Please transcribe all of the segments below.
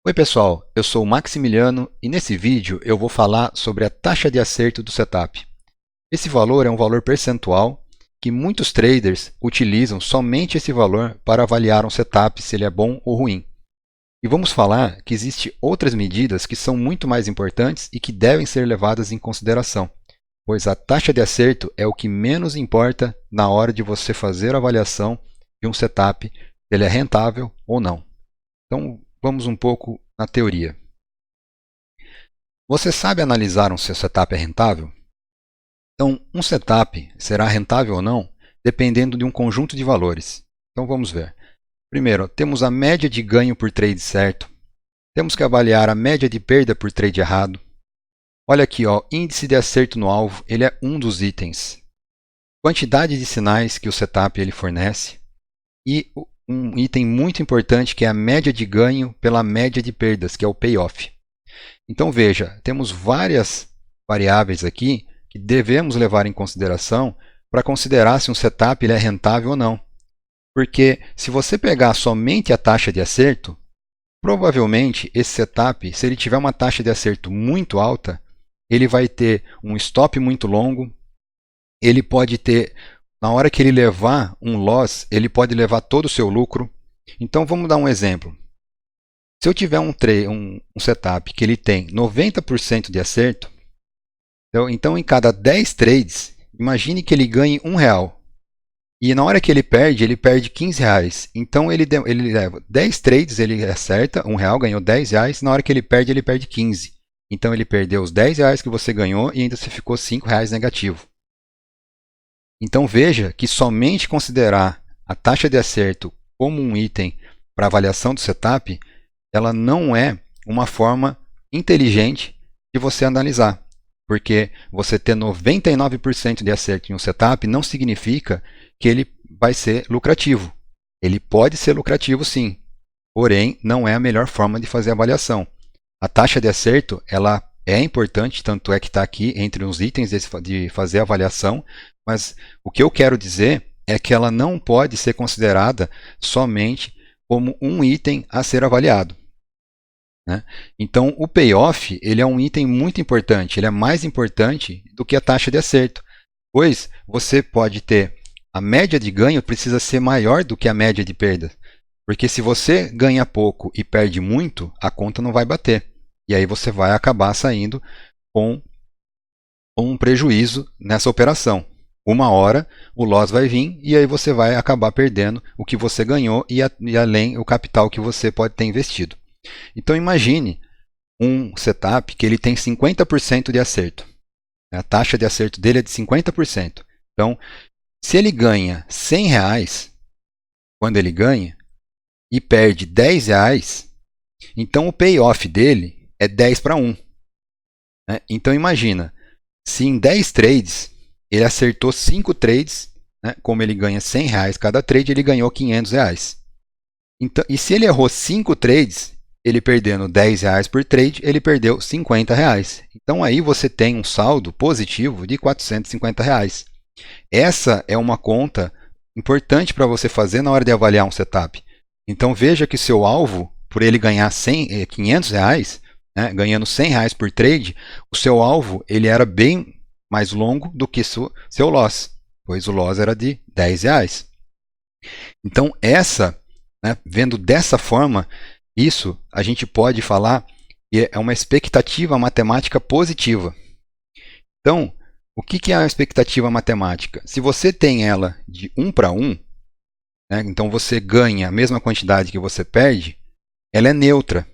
Oi pessoal, eu sou o Maximiliano e nesse vídeo eu vou falar sobre a taxa de acerto do setup. Esse valor é um valor percentual que muitos traders utilizam somente esse valor para avaliar um setup se ele é bom ou ruim. E vamos falar que existem outras medidas que são muito mais importantes e que devem ser levadas em consideração, pois a taxa de acerto é o que menos importa na hora de você fazer a avaliação de um setup, se ele é rentável ou não. Então vamos um pouco na teoria. Você sabe analisar se o setup é rentável? Então, um setup será rentável ou não dependendo de um conjunto de valores. Então, vamos ver. Primeiro, temos a média de ganho por trade certo. Temos que avaliar a média de perda por trade errado. Olha aqui, ó, índice de acerto no alvo, ele é um dos itens. Quantidade de sinais que o setup ele fornece. E um item muito importante que é a média de ganho pela média de perdas, que é o payoff. Então veja, temos várias variáveis aqui que devemos levar em consideração para considerar se um setup ele é rentável ou não. Porque se você pegar somente a taxa de acerto, provavelmente esse setup, se ele tiver uma taxa de acerto muito alta, ele vai ter um stop muito longo, ele pode ter, na hora que ele levar um loss, ele pode levar todo o seu lucro. Então vamos dar um exemplo. Se eu tiver um setup que ele tem 90% de acerto, então em cada 10 trades, imagine que ele ganhe R$1. E na hora que ele perde R$15. Então ele leva 10 trades, ele acerta R$1, ganhou R$10. Na hora que ele perde 15. Então ele perdeu os R$10 que você ganhou e ainda você ficou R$5 negativo. Então veja que somente considerar a taxa de acerto como um item para avaliação do setup, ela não é uma forma inteligente de você analisar. Porque você ter 99% de acerto em um setup não significa que ele vai ser lucrativo. Ele pode ser lucrativo sim, porém não é a melhor forma de fazer a avaliação. A taxa de acerto ela é importante, tanto é que está aqui entre os itens de fazer a avaliação, mas o que eu quero dizer é que ela não pode ser considerada somente como um item a ser avaliado. Então, o payoff ele é um item muito importante, ele é mais importante do que a taxa de acerto, pois você pode ter a média de ganho precisa ser maior do que a média de perda, porque se você ganha pouco e perde muito, a conta não vai bater, e aí você vai acabar saindo com um prejuízo nessa operação. Uma hora o loss vai vir e aí você vai acabar perdendo o que você ganhou e além o capital que você pode ter investido. Então imagine um setup que ele tem 50% de acerto. A taxa de acerto dele é de 50%. Então, se ele ganha R$100, quando ele ganha, e perde R$10, então o payoff dele é 10/1. Então imagina, se em 10 trades ele acertou 5 trades, como ele ganha R$100 cada trade, ele ganhou R$500. Então, e se ele errou 5 trades, ele perdendo R$10 por trade, ele perdeu R$50. Então aí você tem um saldo positivo de R$450. Essa é uma conta importante para você fazer na hora de avaliar um setup. Então veja que seu alvo, por ele ganhar R$500, ganhando R$100 por trade, o seu alvo ele era bem mais longo do que seu loss, pois o loss era de R$10. Então vendo dessa forma, isso a gente pode falar que é uma expectativa matemática positiva. Então, o que é a expectativa matemática? Se você tem ela de 1/1, então você ganha a mesma quantidade que você perde, ela é neutra.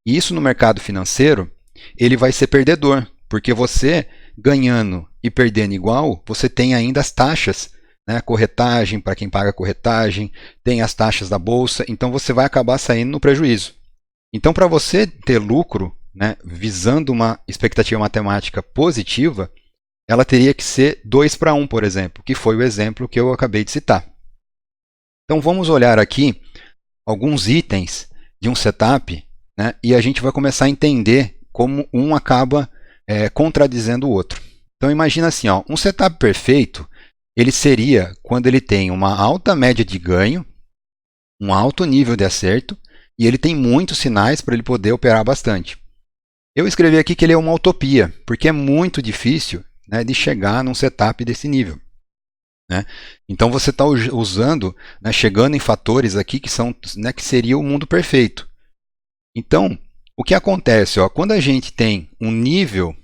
E isso no mercado financeiro, ele vai ser perdedor, porque você ganhando e perdendo igual, você tem ainda as taxas, corretagem, para quem paga corretagem, tem as taxas da bolsa, então você vai acabar saindo no prejuízo. Então, para você ter lucro, visando uma expectativa matemática positiva, ela teria que ser 2/1, por exemplo, que foi o exemplo que eu acabei de citar. Então, vamos olhar aqui alguns itens de um setup, e a gente vai começar a entender como um acaba contradizendo o outro. Então, imagina assim, um setup perfeito, ele seria quando ele tem uma alta média de ganho, um alto nível de acerto e ele tem muitos sinais para ele poder operar bastante. Eu escrevi aqui que ele é uma utopia, porque é muito difícil, né, de chegar num setup desse nível. Né? Então você está usando, né, chegando em fatores aqui que são, né, que seria o mundo perfeito. Então, o que acontece? Ó, quando a gente tem um nível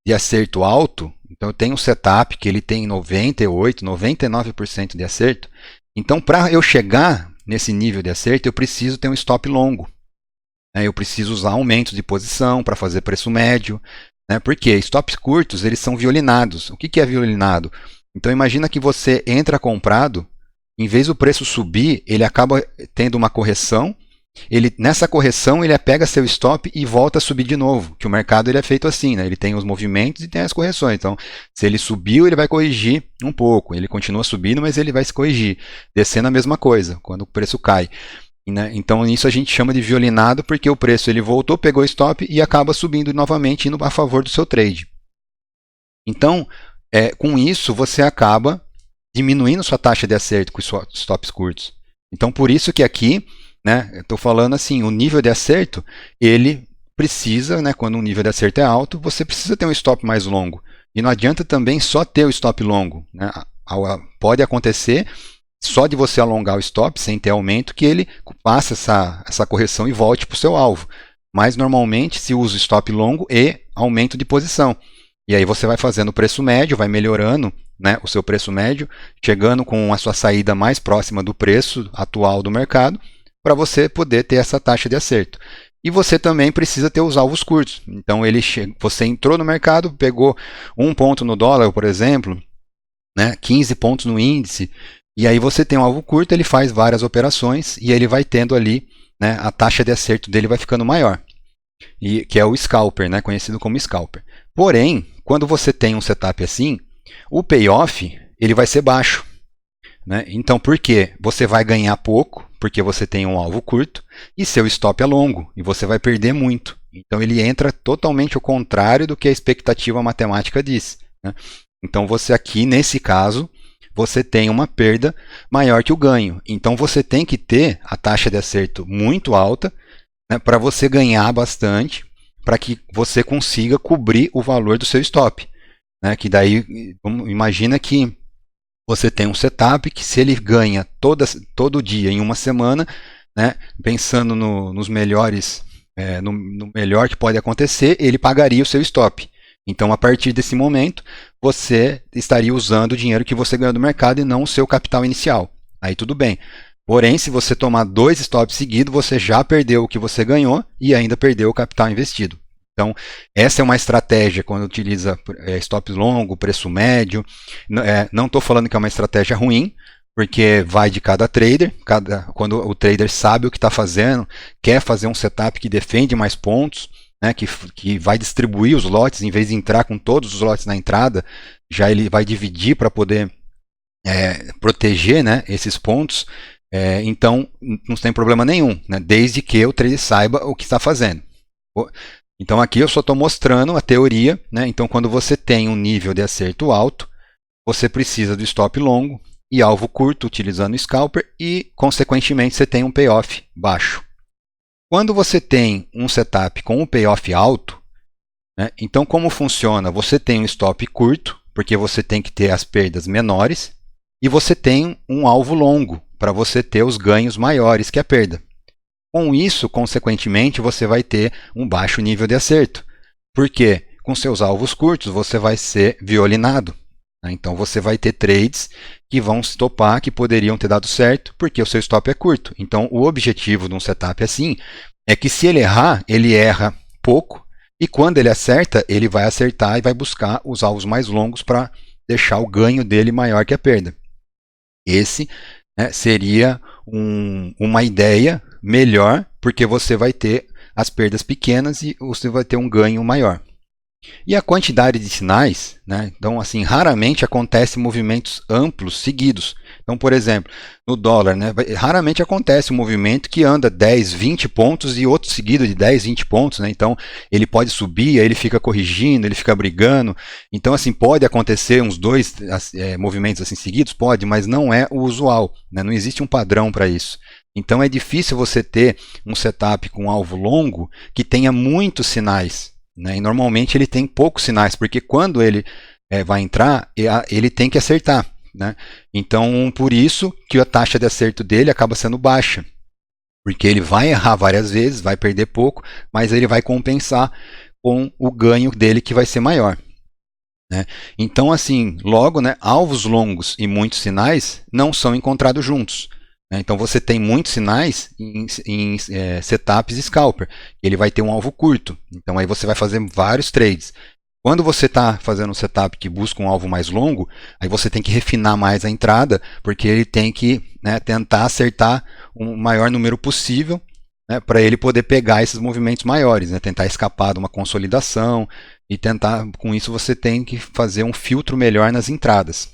de acerto alto, então eu tenho um setup que ele tem 98%, 99% de acerto, então para eu chegar nesse nível de acerto, eu preciso ter um stop longo. Né? Eu preciso usar aumento de posição para fazer preço médio, né? Porque stops curtos eles são violinados. O que é violinado? Então imagina que você entra comprado, em vez do preço subir, ele acaba tendo uma correção. Nessa correção ele pega seu stop e volta a subir de novo, que o mercado ele é feito assim, né? Ele tem os movimentos e tem as correções. Então, se ele subiu, ele vai corrigir um pouco. Ele continua subindo, mas ele vai se corrigir. Descendo a mesma coisa, quando o preço cai. Né? Então, isso a gente chama de violinado, porque o preço ele voltou, pegou stop e acaba subindo novamente, indo a favor do seu trade. Então, com isso, você acaba diminuindo sua taxa de acerto com os stops curtos. Então, por isso que aqui, né, eu estou falando assim, o nível de acerto, ele precisa, né, quando o nível de acerto é alto, você precisa ter um stop mais longo. E não adianta também só ter o stop longo. Né? Pode acontecer só de você alongar o stop, sem ter aumento, que ele faça essa correção e volte para o seu alvo. Mas normalmente se usa stop longo e aumento de posição. E aí você vai fazendo o preço médio, vai melhorando, né, o seu preço médio, chegando com a sua saída mais próxima do preço atual do mercado, para você poder ter essa taxa de acerto. E você também precisa ter os alvos curtos. Então você entrou no mercado, pegou 1 ponto no dólar, por exemplo, né, 15 pontos no índice, e aí você tem um alvo curto, ele faz várias operações e ele vai tendo ali, né, a taxa de acerto dele vai ficando maior, que é o scalper, né, conhecido como scalper. Porém, quando você tem um setup assim, o payoff ele vai ser baixo. Né? Então, por quê? Você vai ganhar pouco, porque você tem um alvo curto, e seu stop é longo, e você vai perder muito. Então, ele entra totalmente ao contrário do que a expectativa matemática diz. Né? Então, você aqui, nesse caso, você tem uma perda maior que o ganho. Então, você tem que ter a taxa de acerto muito alta, né, para você ganhar bastante, para que você consiga cobrir o valor do seu stop. Né? Que daí, imagina que você tem um setup que se ele ganha todo dia em uma semana, né, pensando nos melhores, no melhor que pode acontecer, ele pagaria o seu stop. Então, a partir desse momento, você estaria usando o dinheiro que você ganhou do mercado e não o seu capital inicial. Aí tudo bem. Porém, se você tomar 2 stops seguidos, você já perdeu o que você ganhou e ainda perdeu o capital investido. Então, essa é uma estratégia quando utiliza stop longo, preço médio. Não estou falando que é uma estratégia ruim, porque vai de cada trader. Quando o trader sabe o que está fazendo, quer fazer um setup que defende mais pontos, né, que vai distribuir os lotes, em vez de entrar com todos os lotes na entrada, já ele vai dividir para poder proteger, né, esses pontos. Então, não tem problema nenhum, né, desde que o trader saiba o que está fazendo. Então aqui eu só estou mostrando a teoria, né? Então quando você tem um nível de acerto alto, você precisa do stop longo e alvo curto utilizando o scalper e, consequentemente, você tem um payoff baixo. Quando você tem um setup com um payoff alto, né? Então como funciona? Você tem um stop curto, porque você tem que ter as perdas menores, e você tem um alvo longo, para você ter os ganhos maiores que a perda. Com isso, consequentemente, você vai ter um baixo nível de acerto. Porque com seus alvos curtos, você vai ser violinado. Né? Então, você vai ter trades que vão stopar, que poderiam ter dado certo, porque o seu stop é curto. Então, o objetivo de um setup assim é que se ele errar, ele erra pouco. E quando ele acerta, ele vai acertar e vai buscar os alvos mais longos para deixar o ganho dele maior que a perda. Esse, né, seria uma ideia melhor, porque você vai ter as perdas pequenas e você vai ter um ganho maior. E a quantidade de sinais, né? Então, assim, raramente acontece movimentos amplos seguidos. Então, por exemplo, no dólar, né, raramente acontece um movimento que anda 10, 20 pontos e outro seguido de 10, 20 pontos. Né? Então, ele pode subir, aí ele fica corrigindo, ele fica brigando. Então, assim, pode acontecer uns 2 movimentos assim seguidos? Pode, mas não é o usual. Né? Não existe um padrão para isso. Então é difícil você ter um setup com alvo longo que tenha muitos sinais, né? E normalmente ele tem poucos sinais, porque quando ele vai entrar, ele tem que acertar, né? Então por isso que a taxa de acerto dele acaba sendo baixa, porque ele vai errar várias vezes, vai perder pouco, mas ele vai compensar com o ganho dele que vai ser maior, né? Então assim, logo, né, alvos longos e muitos sinais não são encontrados juntos. Então você tem muitos sinais em setups scalper. Ele vai ter um alvo curto. Então aí você vai fazer vários trades. Quando você está fazendo um setup que busca um alvo mais longo, aí você tem que refinar mais a entrada, porque ele tem que, né, tentar acertar o maior número possível, né, para ele poder pegar esses movimentos maiores, né, tentar escapar de uma consolidação e tentar, com isso você tem que fazer um filtro melhor nas entradas.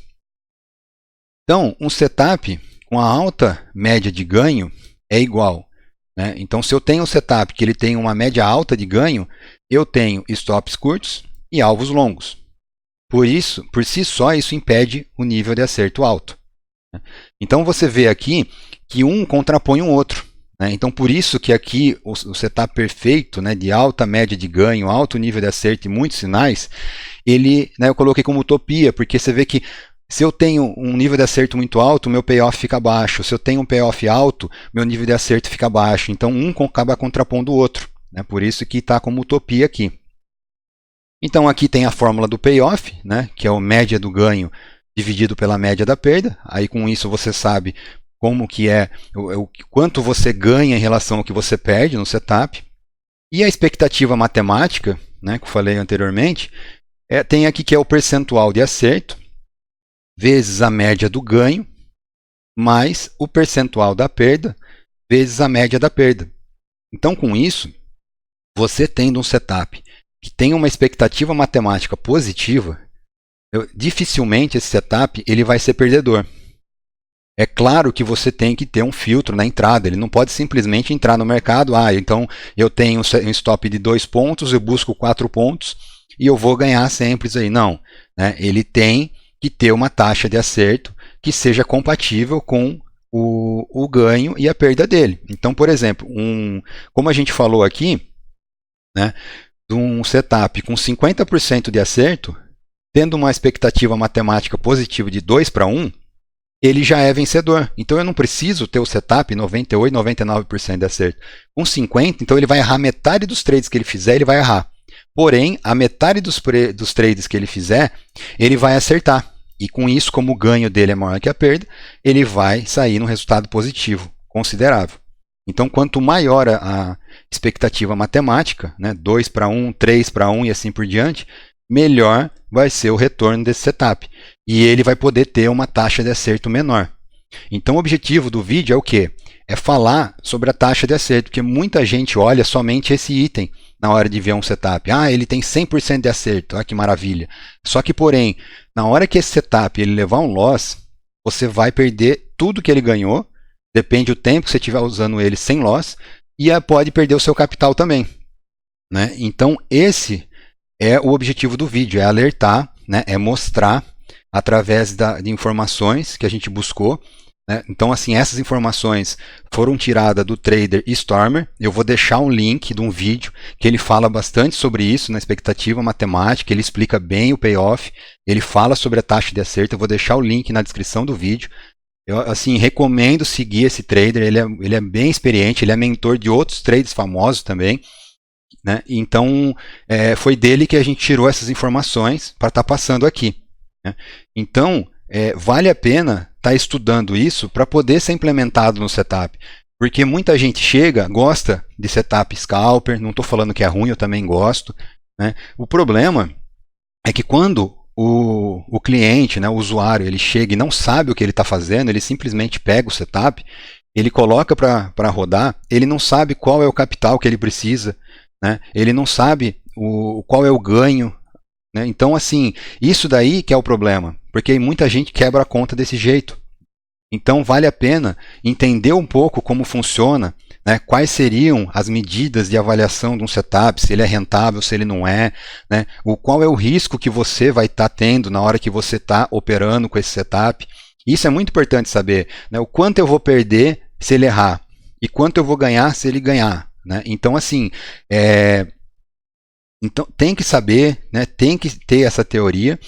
Então, um setup com a alta média de ganho é igual, né? Então, se eu tenho um setup que ele tem uma média alta de ganho, eu tenho stops curtos e alvos longos. Por si só, isso impede o nível de acerto alto, né? Então, você vê aqui que um contrapõe o outro, né? Então, por isso que aqui o setup perfeito, né, de alta média de ganho, alto nível de acerto e muitos sinais, ele, né, eu coloquei como utopia, porque você vê que se eu tenho um nível de acerto muito alto, meu payoff fica baixo. Se eu tenho um payoff alto, meu nível de acerto fica baixo. Então, um acaba contrapondo o outro, né? Por isso que está como utopia aqui. Então, aqui tem a fórmula do payoff, né, que é a média do ganho dividido pela média da perda. Aí, com isso, você sabe como que é, o quanto você ganha em relação ao que você perde no setup. E a expectativa matemática, né, que eu falei anteriormente, tem aqui que é o percentual de acerto vezes a média do ganho, mais o percentual da perda, vezes a média da perda. Então, com isso, você tendo um setup que tem uma expectativa matemática positiva, dificilmente esse setup ele vai ser perdedor. É claro que você tem que ter um filtro na entrada, ele não pode simplesmente entrar no mercado, então eu tenho um stop de 2 pontos, eu busco 4 pontos e eu vou ganhar sempre isso aí. Não, né? Ele tem que ter uma taxa de acerto que seja compatível com o ganho e a perda dele. Então, por exemplo, como a gente falou aqui, né, de um setup com 50% de acerto, tendo uma expectativa matemática positiva de 2:1, ele já é vencedor. Então, eu não preciso ter o setup 98%, 99% de acerto. Com 50%, então ele vai errar metade dos trades que ele fizer, ele vai errar. Porém, a metade dos trades que ele fizer, ele vai acertar. E com isso, como o ganho dele é maior que a perda, ele vai sair num resultado positivo, considerável. Então, quanto maior a expectativa matemática, né, 2:1, 3:1 e assim por diante, melhor vai ser o retorno desse setup. E ele vai poder ter uma taxa de acerto menor. Então, o objetivo do vídeo é o quê? É falar sobre a taxa de acerto, porque muita gente olha somente esse item na hora de ver um setup. Ele tem 100% de acerto, que maravilha. Só que, porém, na hora que esse setup ele levar um loss, você vai perder tudo que ele ganhou, depende do tempo que você estiver usando ele sem loss, e pode perder o seu capital também, né? Então, esse é o objetivo do vídeo, é alertar, né? É mostrar através de informações que a gente buscou, né? Então, assim, essas informações foram tiradas do trader Stormer. Eu vou deixar um link de um vídeo que ele fala bastante sobre isso, na expectativa matemática, ele explica bem o payoff, ele fala sobre a taxa de acerto. Eu vou deixar o link na descrição do vídeo. Eu, assim, recomendo seguir esse trader, ele é bem experiente, ele é mentor de outros traders famosos também, né? Então, foi dele que a gente tirou essas informações para estar passando aqui, né? Então, vale a pena estar estudando isso para poder ser implementado no setup. Porque muita gente chega, gosta de setup scalper, não estou falando que é ruim, eu também gosto, né? O problema é que quando o cliente, né, o usuário, ele chega e não sabe o que ele está fazendo, ele simplesmente pega o setup, ele coloca para rodar, ele não sabe qual é o capital que ele precisa, né? Ele não sabe qual é o ganho, né? Então, assim, isso daí que é o problema, porque muita gente quebra a conta desse jeito. Então, vale a pena entender um pouco como funciona, né? Quais seriam as medidas de avaliação de um setup, se ele é rentável, se ele não é, né? Qual é o risco que você vai estar tendo na hora que você está operando com esse setup. Isso é muito importante saber, né? O quanto eu vou perder se ele errar. e quanto eu vou ganhar se ele ganhar, né? Então, assim, então tem que saber, né? Tem que ter essa teoria,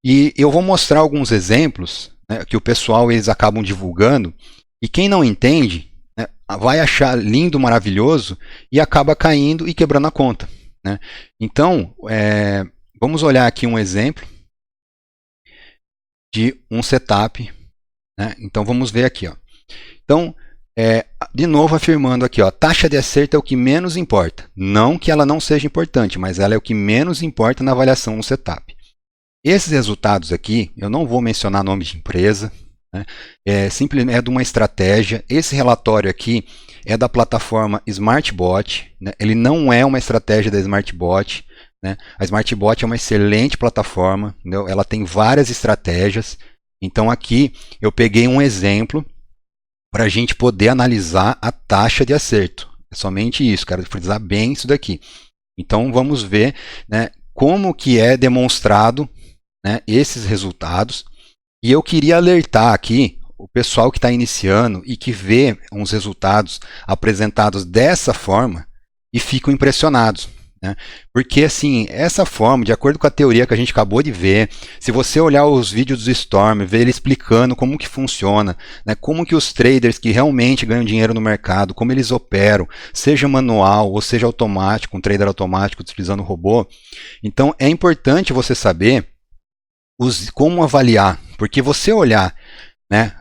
e eu vou mostrar alguns exemplos, né, que o pessoal eles acabam divulgando, e quem não entende, né, vai achar lindo, maravilhoso, e acaba caindo e quebrando a conta, né? Então, vamos olhar aqui um exemplo de um setup, né? Então vamos ver aqui, ó. Então, de novo afirmando aqui, ó, taxa de acerto é o que menos importa. Não que ela não seja importante, mas ela é o que menos importa na avaliação do setup. Esses resultados aqui, eu não vou mencionar nome de empresa, né? Simplesmente é de uma estratégia. Esse relatório aqui é da plataforma SmartBot, né? Ele não é uma estratégia da SmartBot, né? A SmartBot é uma excelente plataforma, entendeu? Ela tem várias estratégias. Então aqui eu peguei um exemplo para a gente poder analisar a taxa de acerto. É somente isso, quero frisar bem isso daqui. Então vamos ver, né, como que é demonstrado, né, esses resultados. E eu queria alertar aqui o pessoal que está iniciando e que vê uns resultados apresentados dessa forma e ficam impressionados, né? Porque assim, essa forma, de acordo com a teoria que a gente acabou de ver, se você olhar os vídeos do Storm, ver ele explicando como que funciona, né, como que os traders que realmente ganham dinheiro no mercado, como eles operam, seja manual ou seja automático, um trader automático utilizando robô, então é importante você saber como avaliar, porque você olhar, né,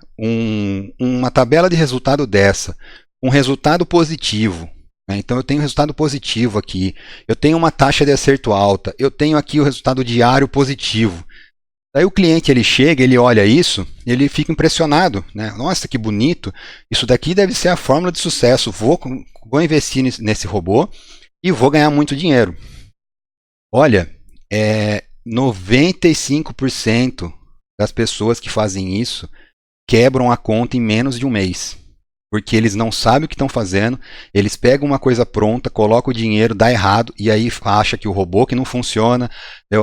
uma tabela de resultado dessa, um resultado positivo, né, então eu tenho um resultado positivo aqui, eu tenho uma taxa de acerto alta, eu tenho aqui o resultado diário positivo. Daí o cliente ele chega, ele olha isso, ele fica impressionado, né? Nossa, que bonito, isso daqui deve ser a fórmula de sucesso, vou investir nesse robô e vou ganhar muito dinheiro. Olha, 95% das pessoas que fazem isso quebram a conta em menos de um mês. Porque eles não sabem o que estão fazendo, eles pegam uma coisa pronta, colocam o dinheiro, dá errado, e aí acha que o robô que não funciona,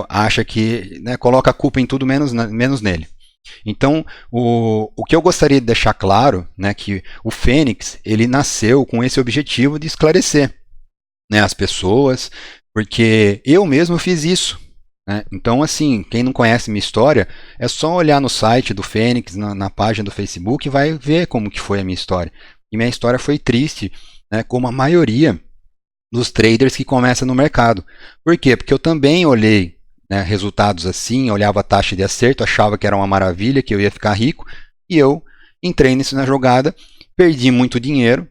acha que, né, coloca a culpa em tudo menos nele. Então, o que eu gostaria de deixar claro, né, que o Fênix ele nasceu com esse objetivo de esclarecer, né, as pessoas, porque eu mesmo fiz isso. Né? Então, assim, quem não conhece minha história, é só olhar no site do Fênix, na página do Facebook, e vai ver como que foi a minha história. E minha história foi triste, né, como a maioria dos traders que começam no mercado. Por quê? Porque eu também olhei, né, resultados assim, olhava a taxa de acerto, achava que era uma maravilha, que eu ia ficar rico, e eu entrei nisso na jogada, perdi muito dinheiro,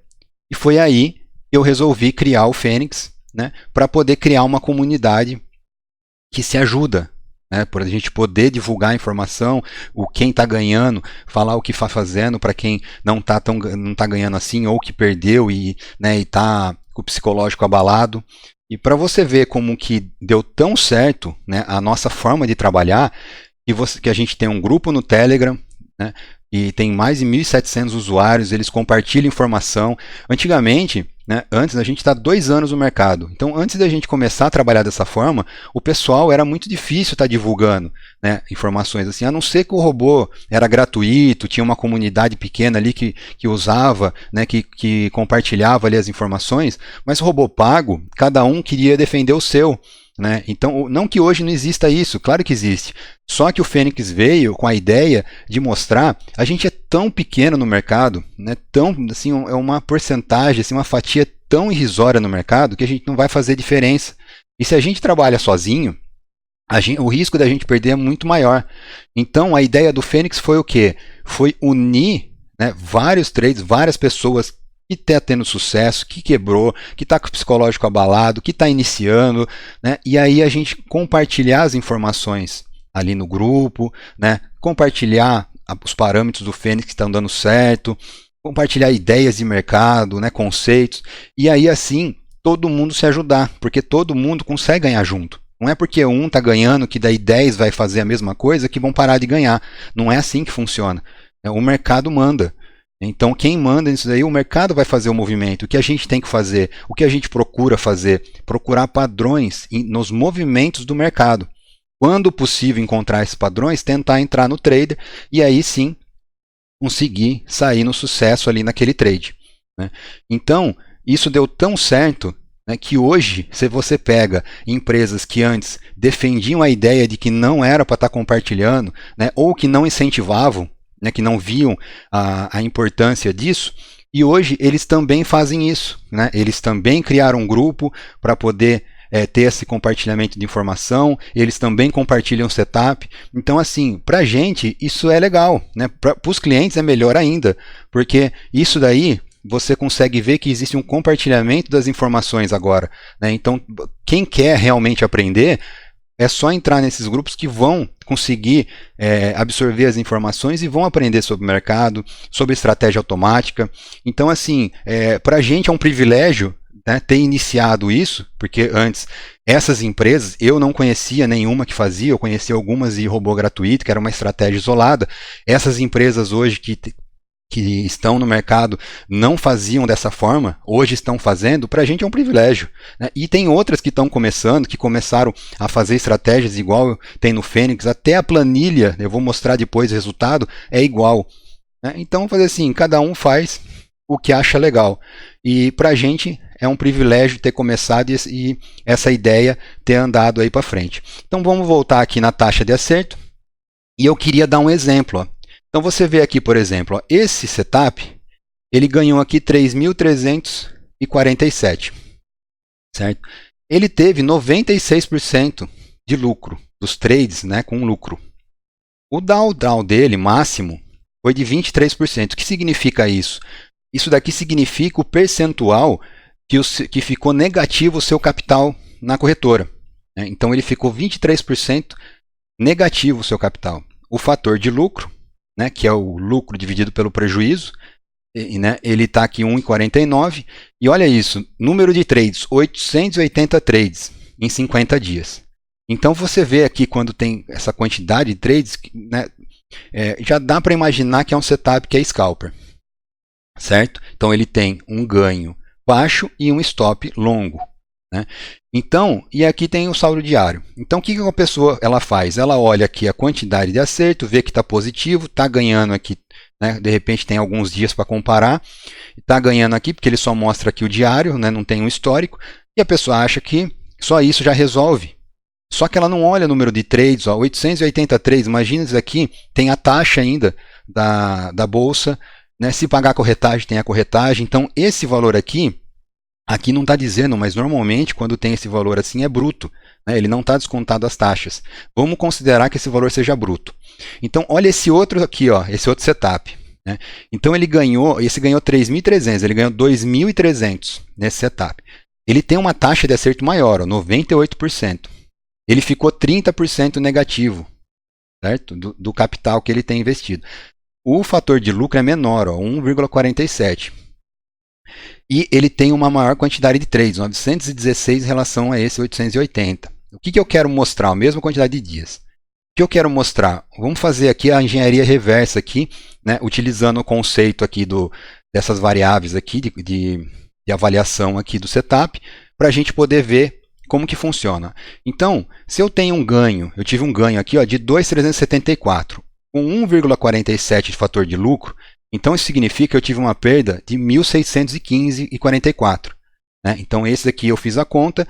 e foi aí que eu resolvi criar o Fênix, né, para poder criar uma comunidade que se ajuda, né, para a gente poder divulgar a informação, quem está ganhando, falar o que está fazendo para quem não está ganhando assim, ou que perdeu e está com o psicológico abalado. E para você ver como que deu tão certo, né, a nossa forma de trabalhar, que a gente tem um grupo no Telegram, né, e tem mais de 1.700 usuários, eles compartilham informação. Antigamente, né, antes a gente está 2 anos no mercado, então antes da gente começar a trabalhar dessa forma, o pessoal era muito difícil estar divulgando, né, informações assim, a não ser que o robô era gratuito, tinha uma comunidade pequena ali que usava, né, que compartilhava ali as informações, mas o robô pago, cada um queria defender o seu. Né? Então, não que hoje não exista isso, claro que existe. Só que o Fênix veio com a ideia de mostrar, a gente é tão pequeno no mercado, né? Tão, assim, é uma porcentagem, assim, uma fatia tão irrisória no mercado que a gente não vai fazer diferença. E se a gente trabalha sozinho, o risco da gente perder é muito maior. Então, a ideia do Fênix foi o quê? Foi unir, né, vários trades, várias pessoas que está tendo sucesso, que quebrou, que está com o psicológico abalado, que está iniciando, né? E aí a gente compartilhar as informações ali no grupo, né? Compartilhar os parâmetros do Fênix que estão dando certo, compartilhar ideias de mercado, né? Conceitos, e aí assim todo mundo se ajudar, porque todo mundo consegue ganhar junto. Não é porque um está ganhando que daí 10 vai fazer a mesma coisa que vão parar de ganhar. Não é assim que funciona. O mercado manda. Então, quem manda nisso daí, o mercado vai fazer o movimento. O que a gente tem que fazer? O que a gente procura fazer? Procurar padrões nos movimentos do mercado. Quando possível encontrar esses padrões, tentar entrar no trader e aí sim conseguir sair no sucesso ali naquele trade. né? Então, isso deu tão certo, né, que hoje, se você pega empresas que antes defendiam a ideia de que não era para estar compartilhando, né, ou que não incentivavam, né, que não viam a importância disso, e hoje eles também fazem isso, né? Eles também criaram um grupo para poder ter esse compartilhamento de informação, eles também compartilham o setup. Então, assim, para a gente isso é legal, né? Para os clientes é melhor ainda, porque isso daí você consegue ver que existe um compartilhamento das informações agora, né? Então, quem quer realmente aprender, é só entrar nesses grupos que vão conseguir absorver as informações e vão aprender sobre o mercado, sobre estratégia automática. Então, assim, para a gente é um privilégio, né, ter iniciado isso, porque antes essas empresas, eu não conhecia nenhuma que fazia, eu conhecia algumas de robô gratuito, que era uma estratégia isolada. Essas empresas hoje que estão no mercado não faziam dessa forma, hoje estão fazendo, para a gente é um privilégio, né? E tem outras que estão começando, que começaram a fazer estratégias igual tem no Fênix, até a planilha, eu vou mostrar depois o resultado, é igual, né? Então, fazer assim, cada um faz o que acha legal. E para a gente é um privilégio ter começado e essa ideia ter andado aí para frente. Então vamos voltar aqui na taxa de acerto, e eu queria dar um exemplo, ó. Então você vê aqui, por exemplo, ó, esse setup, ele ganhou aqui 3.347, certo? Ele teve 96% de lucro, dos trades, né, com lucro. O drawdown dele, máximo, foi de 23%. O que significa isso? Isso daqui significa o percentual que ficou negativo o seu capital na corretora, né? Então ele ficou 23% negativo o seu capital. O fator de lucro, né, que é o lucro dividido pelo prejuízo, né, ele está aqui 1,49. E olha isso, número de trades, 880 trades em 50 dias. Então você vê aqui quando tem essa quantidade de trades, né, já dá para imaginar que é um setup que é scalper, certo? Então ele tem um ganho baixo e um stop longo, né? Então, e aqui tem o saldo diário. Então, o que a pessoa ela faz? Ela olha aqui a quantidade de acerto, vê que está positivo, está ganhando aqui, né? De repente tem alguns dias para comparar, está ganhando aqui porque ele só mostra aqui o diário, né? Não tem um histórico, e a pessoa acha que só isso já resolve. Só que ela não olha o número de trades, ó, 883, imagina isso aqui, tem a taxa ainda da bolsa, né? Se pagar a corretagem, tem a corretagem. Então, esse valor aqui não está dizendo, mas normalmente quando tem esse valor assim é bruto, né? Ele não está descontado as taxas. Vamos considerar que esse valor seja bruto. Então, olha esse outro aqui, ó, esse outro setup, né? Então, esse ganhou 3.300, ele ganhou 2.300 nesse setup. Ele tem uma taxa de acerto maior, ó, 98%. Ele ficou 30% negativo, certo? Do capital que ele tem investido. O fator de lucro é menor, 1,47. E ele tem uma maior quantidade de trades, 916 em relação a esse 880. O que eu quero mostrar? A mesma quantidade de dias. O que eu quero mostrar? Vamos fazer aqui a engenharia reversa, aqui, né, utilizando o conceito aqui dessas variáveis aqui de avaliação aqui do setup, para a gente poder ver como que funciona. Então, se eu tenho um ganho, eu tive um ganho aqui, ó, de 2.374, com 1,47 de fator de lucro, então isso significa que eu tive uma perda de 1.615,44. Né? Então esse daqui eu fiz a conta,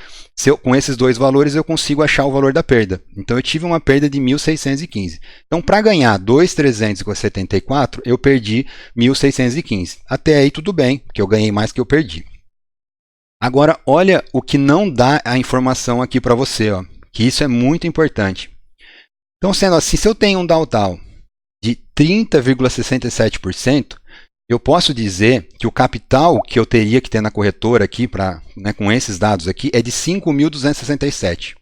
com esses dois valores eu consigo achar o valor da perda. Então eu tive uma perda de 1.615. Então para ganhar 2.374 eu perdi 1.615. Até aí tudo bem, porque eu ganhei mais que eu perdi. Agora olha o que não dá a informação aqui para você, ó, que isso é muito importante. Então sendo assim, se eu tenho um drawdown de 30,67%, eu posso dizer que o capital que eu teria que ter na corretora aqui, né, com esses dados aqui, é de 5.267.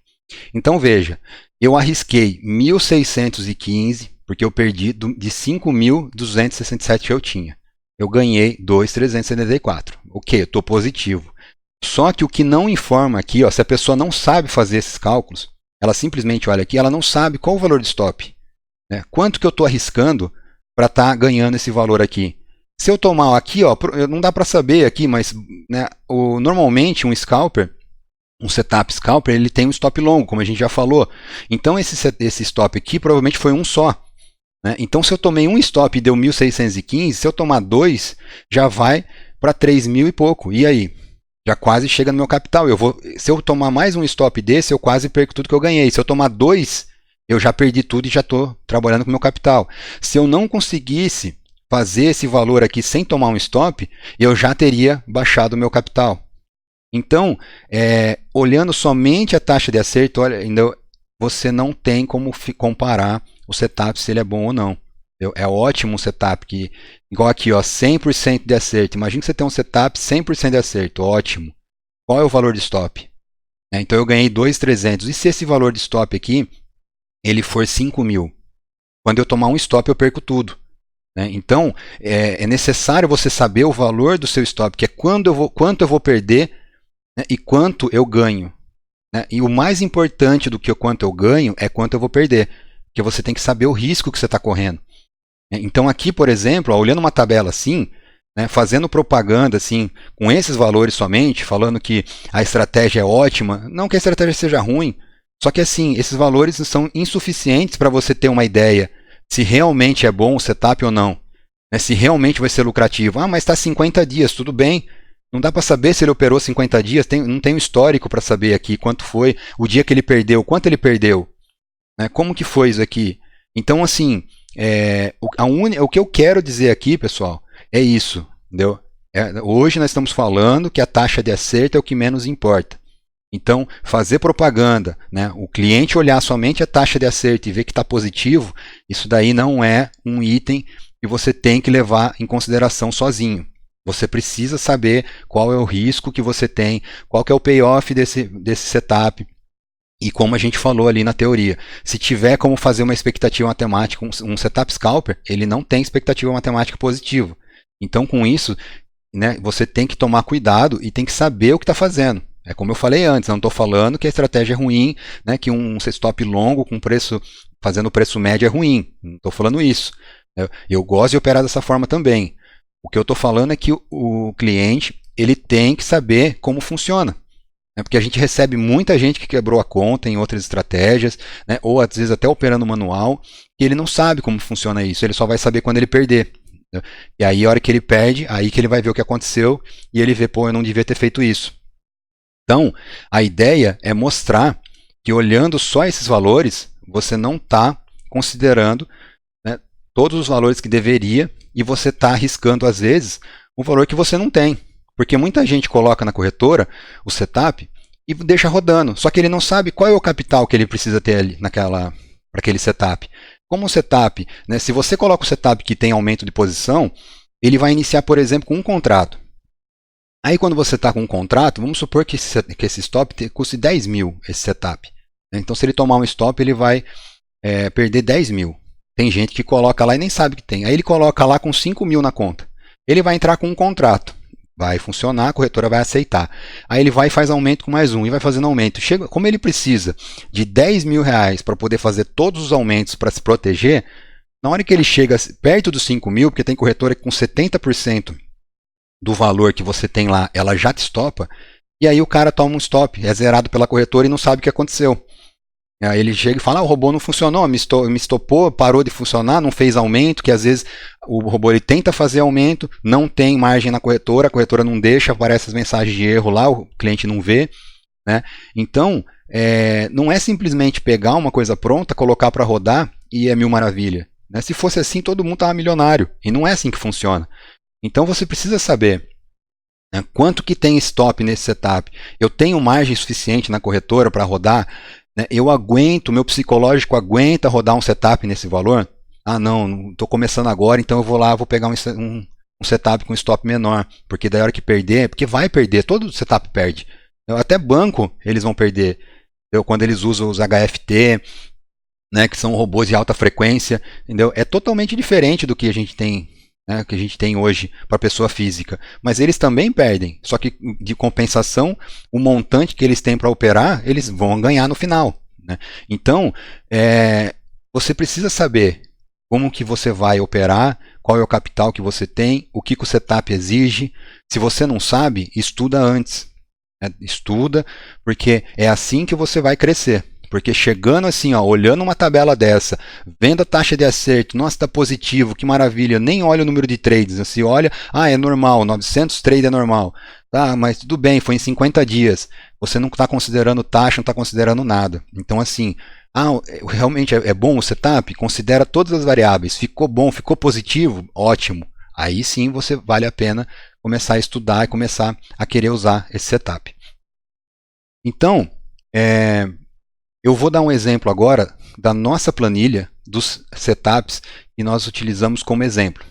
Então veja, eu arrisquei 1.615, porque eu perdi de 5.267 que eu tinha. Eu ganhei 2.374. Ok, eu estou positivo. Só que o que não informa aqui, ó, se a pessoa não sabe fazer esses cálculos, ela simplesmente olha aqui, ela não sabe qual o valor de stop. Né? Quanto que eu estou arriscando para estar ganhando esse valor aqui? Se eu tomar aqui, ó, não dá para saber aqui, mas né, normalmente um scalper, um setup scalper, ele tem um stop longo, como a gente já falou. Então esse stop aqui provavelmente foi um só. Né? Então se eu tomei um stop e deu 1.615, se eu tomar dois, já vai para 3 mil e pouco. E aí? Já quase chega no meu capital. Se eu tomar mais um stop desse, eu quase perco tudo que eu ganhei. Se eu tomar 2, eu já perdi tudo e já estou trabalhando com o meu capital. Se eu não conseguisse fazer esse valor aqui sem tomar um stop, eu já teria baixado o meu capital. Então, olhando somente a taxa de acerto, olha, você não tem como comparar o setup se ele é bom ou não. É ótimo um setup que, igual aqui, ó, 100% de acerto. Imagina que você tem um setup 100% de acerto, ótimo. Qual é o valor de stop? Então eu ganhei 2.300. E se esse valor de stop aqui, ele for 5 mil? Quando eu tomar um stop, eu perco tudo. Então, é necessário você saber o valor do seu stop, que é quanto eu vou perder, e quanto eu ganho. E o mais importante do que o quanto eu ganho é quanto eu vou perder, porque você tem que saber o risco que você está correndo. Então aqui, por exemplo, ó, olhando uma tabela assim, fazendo propaganda assim, com esses valores somente, falando que a estratégia é ótima, não que a estratégia seja ruim, só que assim, esses valores são insuficientes para você ter uma ideia se realmente é bom o setup ou não, se realmente vai ser lucrativo. Ah, mas está 50 dias, tudo bem. Não dá para saber se ele operou 50 dias, não tem um histórico para saber aqui quanto foi, o dia que ele perdeu, quanto ele perdeu, como que foi isso aqui. Então, assim, o que eu quero dizer aqui, pessoal, é isso, entendeu? Hoje nós estamos falando que a taxa de acerto é o que menos importa. Então, fazer propaganda, o cliente olhar somente a taxa de acerto e ver que está positivo, isso daí não é um item que você tem que levar em consideração sozinho. Você precisa saber qual é o risco que você tem, qual que é o payoff desse setup. E como a gente falou ali na teoria, se tiver como fazer uma expectativa matemática, um setup scalper, ele não tem expectativa matemática positiva. Então, com isso, você tem que tomar cuidado e tem que saber o que está fazendo. É como eu falei antes, não estou falando que a estratégia é ruim, que um stop longo com fazendo preço médio é ruim. Não estou falando isso. Eu gosto de operar dessa forma também. O que eu estou falando é que o cliente ele tem que saber como funciona. Porque a gente recebe muita gente que quebrou a conta em outras estratégias, ou às vezes até operando manual, e ele não sabe como funciona isso, ele só vai saber quando ele perder. E aí, a hora que ele perde, aí que ele vai ver o que aconteceu, e ele vê, pô, eu não devia ter feito isso. Então, a ideia é mostrar que olhando só esses valores, você não está considerando todos os valores que deveria, e você está arriscando, às vezes, um valor que você não tem. Porque muita gente coloca na corretora o setup e deixa rodando. Só que ele não sabe qual é o capital que ele precisa ter ali para aquele setup. Como o setup, se você coloca o setup que tem aumento de posição, ele vai iniciar, por exemplo, com um contrato. Aí quando você está com um contrato, vamos supor que esse stop custe 10 mil, esse setup. Então se ele tomar um stop, ele vai perder 10 mil. Tem gente que coloca lá e nem sabe que tem. Aí ele coloca lá com 5 mil na conta. Ele vai entrar com um contrato. Vai funcionar, a corretora vai aceitar. Aí ele vai e faz aumento com mais um, e vai fazendo aumento. Como ele precisa de 10 mil reais para poder fazer todos os aumentos para se proteger, na hora que ele chega perto dos 5 mil, porque tem corretora que com 70% do valor que você tem lá, ela já te estopa, e aí o cara toma um stop, é zerado pela corretora e não sabe o que aconteceu. Aí ele chega e fala, o robô não funcionou, me estopou, parou de funcionar, não fez aumento, que às vezes o robô ele tenta fazer aumento, não tem margem na corretora, a corretora não deixa, aparecem as mensagens de erro lá, o cliente não vê. Então, não é simplesmente pegar uma coisa pronta, colocar para rodar e é mil maravilha. Se fosse assim, todo mundo estava milionário, e não é assim que funciona. Então você precisa saber quanto que tem stop nesse setup. Eu tenho margem suficiente na corretora para rodar? Eu aguento, meu psicológico aguenta rodar um setup nesse valor? Ah, não estou começando agora, então eu vou lá, vou pegar um setup com stop menor, porque daí a hora que perder, porque vai perder, todo setup perde. Até banco eles vão perder. Quando eles usam os HFT, que são robôs de alta frequência, entendeu? É totalmente diferente do que a gente tem hoje para pessoa física, mas eles também perdem, só que de compensação, o montante que eles têm para operar, eles vão ganhar no final. Então, você precisa saber como que você vai operar, qual é o capital que você tem, o que o setup exige. Se você não sabe, estuda antes. Estuda, porque é assim que você vai crescer. porque chegando assim, ó, olhando uma tabela dessa, vendo a taxa de acerto, nossa, está positivo, que maravilha, nem olha o número de trades, se olha, é normal, 900 trades é normal, tá, mas tudo bem, foi em 50 dias, você não está considerando taxa, não está considerando nada. Então assim, realmente é bom o setup? Considera todas as variáveis, ficou bom, ficou positivo? Ótimo, aí sim você vale a pena começar a estudar e começar a querer usar esse setup. Então, eu vou dar um exemplo agora da nossa planilha dos setups que nós utilizamos como exemplo.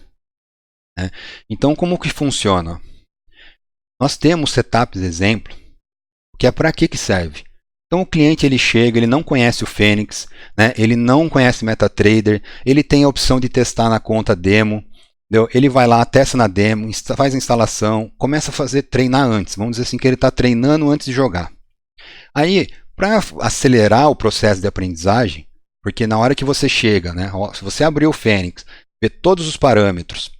Então, como que funciona? Nós temos setups exemplo, que é para que serve? Então, o cliente ele chega, ele não conhece o Fênix, ele não conhece MetaTrader, ele tem a opção de testar na conta demo, entendeu? Ele vai lá, testa na demo, faz a instalação, começa a treinar antes. Vamos dizer assim que ele está treinando antes de jogar. Aí, para acelerar o processo de aprendizagem, porque na hora que você chega, se você abrir o Fênix, ver todos os parâmetros,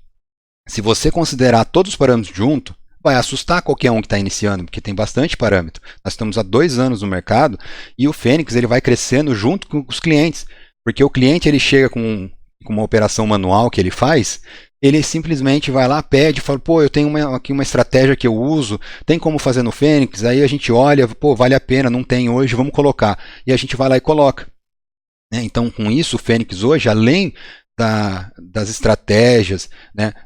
se você considerar todos os parâmetros junto, vai assustar qualquer um que está iniciando, porque tem bastante parâmetro. Nós estamos há 2 anos no mercado e o Fênix ele vai crescendo junto com os clientes, porque o cliente ele chega com uma operação manual que ele faz, ele simplesmente vai lá, pede, fala, pô, eu tenho aqui uma estratégia que eu uso, tem como fazer no Fênix? Aí a gente olha, pô, vale a pena, não tem hoje, vamos colocar. E a gente vai lá e coloca. Então, com isso, o Fênix hoje, além das estratégias,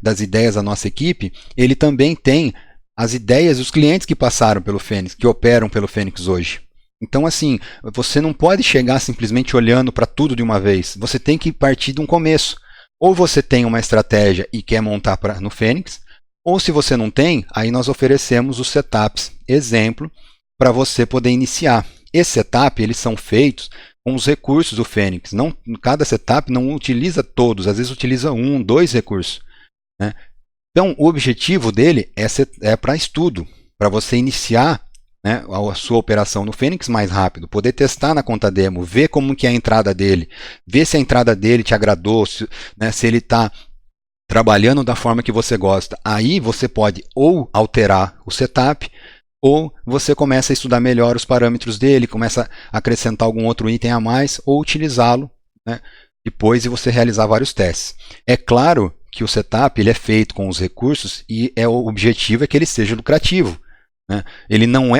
das ideias da nossa equipe, ele também tem as ideias dos clientes que passaram pelo Fênix, que operam pelo Fênix hoje. Então, assim, você não pode chegar simplesmente olhando para tudo de uma vez. Você tem que partir de um começo. Ou você tem uma estratégia e quer montar no Fênix, ou se você não tem, aí nós oferecemos os setups exemplo para você poder iniciar. Esse setup, eles são feitos com os recursos do Fênix. Cada setup não utiliza todos, às vezes utiliza 1, 2 recursos. Então, o objetivo dele é para estudo, para você iniciar a sua operação no Fênix mais rápido, poder testar na conta demo, ver como que é a entrada dele, ver se a entrada dele te agradou, se ele está trabalhando da forma que você gosta. Aí você pode ou alterar o setup, ou você começa a estudar melhor os parâmetros dele, começa a acrescentar algum outro item a mais, ou utilizá-lo depois e você realizar vários testes. É claro que o setup ele é feito com os recursos e o objetivo é que ele seja lucrativo.